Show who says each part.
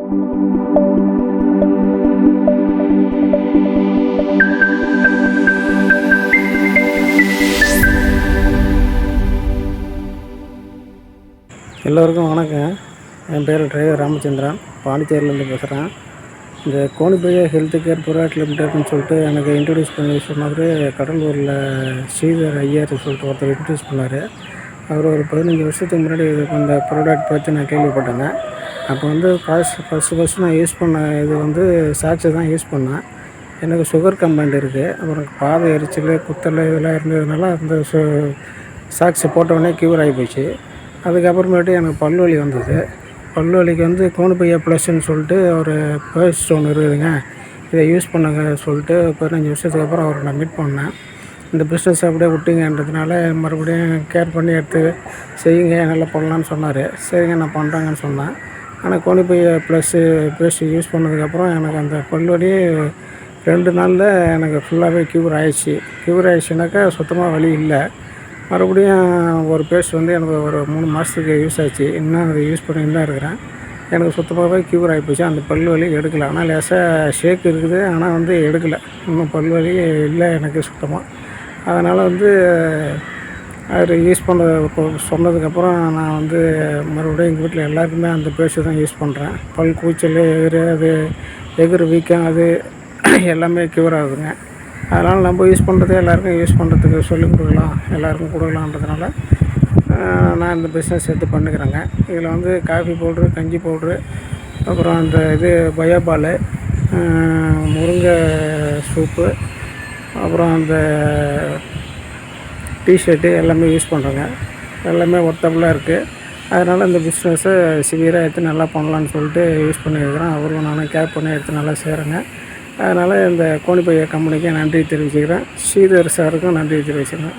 Speaker 1: எல்லோருக்கும் வணக்கம். என் பேர் டிரைவர் ராமச்சந்திரன், பாண்டிச்சேரியிலேருந்து பேசுகிறேன். இந்த கோணிப்பையா ஹெல்த் கேர் ப்ரைவேட் லிமிடெட்னு சொல்லிட்டு எனக்கு இன்ட்ரடியூஸ் பண்ணி சொன்னவர் கடலூரில் ஸ்ரீதர் ஐயர் சொல்லிட்டு ஒருத்தர் இன்ட்ரடியூஸ் பண்ணார். அவர் ஒரு 15 வருஷத்துக்கு முன்னாடி இந்த ப்ராடக்ட் பற்றி நான் கேள்விப்பட்டேங்க. அப்போ வந்து ஃபஸ்ட்டு நான் யூஸ் பண்ண இது வந்து சாட்சி தான் யூஸ் பண்ணேன். எனக்கு சுகர் கம்ப்ளைண்ட் இருக்குது. அப்புறம் பாதை எரிச்சல், குத்தல் இதெல்லாம் இருந்ததுனால அந்த சாக்ஸை போட்டோடனே க்யூர் ஆகி போச்சு. அதுக்கப்புறமேட்டு எனக்கு பல்வலி வந்தது. பல்வலிக்கு வந்து கோணிப்பையா ப்ளஸ்ன்னு சொல்லிட்டு ஒரு பேஸ்ட் ஒன்று இருக்குதுங்க, இதை யூஸ் பண்ணுங்க சொல்லிட்டு 15 வருஷத்துக்கு அப்புறம் அவரை நான் மீட் பண்ணேன். இந்த பிஸ்னஸ் அப்படியே விட்டிங்கன்றதுனால மறுபடியும் கேர் பண்ணி எடுத்து செய்யுங்க, நல்லா பண்ணலான்னு சொன்னார். சரிங்க நான் பண்ணுறேங்கன்னு சொன்னேன். ஆனால் கோணிப்பையா ப்ளஸ்ஸு பேஸ்ட்டு யூஸ் பண்ணதுக்கப்புறம் எனக்கு அந்த பல்வலி 2 நாளில் எனக்கு ஃபுல்லாகவே க்யூர் ஆகிடுச்சு. க்யூர் ஆகிடுச்சுனாக்கா சுத்தமாக வலி இல்லை. மறுபடியும் ஒரு பேஸ்ட் வந்து எனக்கு ஒரு 3 மாதத்துக்கு யூஸ் ஆச்சு. இன்னும் அதை யூஸ் பண்ணிட்டு தான் இருக்கிறேன். எனக்கு சுத்தமாகவே க்யூர் ஆகிப்போச்சு. அந்த பல்வலி எடுக்கலை. ஆனால் லேசாக ஷேக் இருக்குது, ஆனால் வந்து எடுக்கலை. இன்னும் பல்வலி இல்லை எனக்கு சுத்தமாக. அதனால் வந்து அவர் யூஸ் பண்ண சொன்னதுக்கப்புறம் நான் வந்து மறுபடியும் எங்கள் வீட்டில் எல்லாருக்குமே அந்த பேஸ்ட்டு தான் யூஸ் பண்ணுறேன். பல் கூச்சல், எகுறு வீக்கம் அது எல்லாமே க்யூர் ஆகுதுங்க. அதனால் நம்ம யூஸ் பண்ணுறதே எல்லாேருக்கும் யூஸ் பண்ணுறதுக்கு சொல்லிக் கொடுக்கலாம், எல்லாேருக்கும் கொடுக்கலான்றதுனால நான் இந்த பிஸ்னஸ் எடுத்து பண்ணிக்கிறேங்க. இதில் வந்து காஃபி பவுட்ரு, கஞ்சி பவுட்ரு, அப்புறம் அந்த இது பயோபால், முருங்கை சூப்பு, அப்புறம் அந்த டிஷர்ட்டு எல்லாமே யூஸ் பண்ணுறேங்க. எல்லாமே ஒர்த்தபுளாக இருக்குது. அதனால் இந்த பிஸ்னஸை சிவியராக எடுத்து நல்லா பண்ணலான்னு சொல்லிட்டு யூஸ் பண்ணியிருக்கிறேன். அவரும் நானும் கேர் பண்ணி எடுத்து நல்லா செய்கிறேங்க. அதனால் இந்த கோணிப்பையா கம்பெனிக்கு நன்றி தெரிவிச்சுக்கிறேன். ஸ்ரீதர் சாருக்கும் நன்றி தெரிவிச்சுக்கிறேன்.